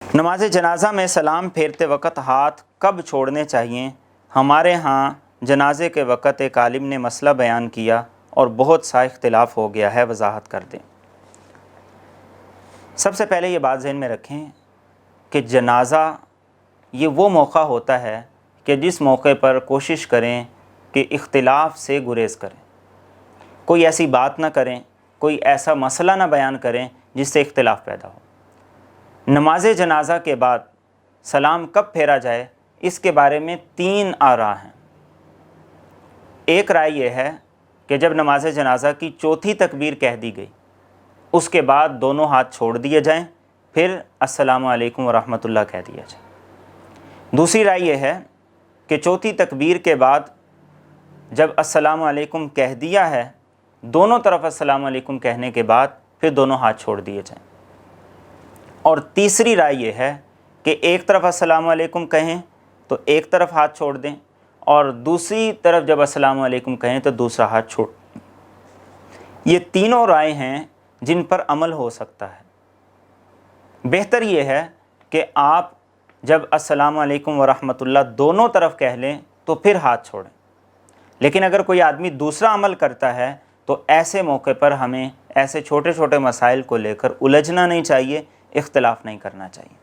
नमाज जनाज़ा में सलाम फेरते वक़्त हाथ कब छोड़ने चाहिए? हमारे यहाँ जनाजे के वक़्त एक आलिम ने मसला बयान किया और बहुत सा इख्तिलाफ़ हो गया है, वजाहत कर दें। सबसे पहले ये बात ज़हन में रखें कि जनाज़ा ये वो मौका होता है कि जिस मौके पर कोशिश करें कि इख्तिलाफ़ से गुरेज़ करें, कोई ऐसी बात ना करें, कोई ऐसा मसला ना बयान करें जिससे इख्तिलाफ़ पैदा हो। नमाज जनाज़ा के बाद सलाम कब फेरा जाए, इसके बारे में 3 आरा हैं। एक राय ये है कि जब नमाज जनाज़ा की चौथी तकबीर कह दी गई उसके बाद दोनों हाथ छोड़ दिए जाएं, फिर अस्सलामु अलैकुम व रहमतुल्लाह कह दिया जाए। दूसरी राय ये है कि चौथी तकबीर के बाद जब अस्सलामु अलैकुम कह दिया है, दोनों तरफ अस्सलामु अलैकुम कहने के बाद फिर दोनों हाथ छोड़ दिए जाएं। और तीसरी राय ये है कि एक तरफ अस्सलामु अलैकुम कहें तो एक तरफ हाथ छोड़ दें, और दूसरी तरफ जब अस्सलामु अलैकुम कहें तो दूसरा हाथ छोड़। ये तीनों राय हैं जिन पर अमल हो सकता है। बेहतर ये है कि आप जब अस्सलामु अलैकुम व रहमतुल्लाह दोनों तरफ कह लें तो फिर हाथ छोड़ें। लेकिन अगर कोई आदमी दूसरा अमल करता है तो ऐसे मौके पर हमें ऐसे छोटे छोटे मसाइल को लेकर उलझना नहीं चाहिए, इख्तिलाफ़ नहीं करना चाहिए।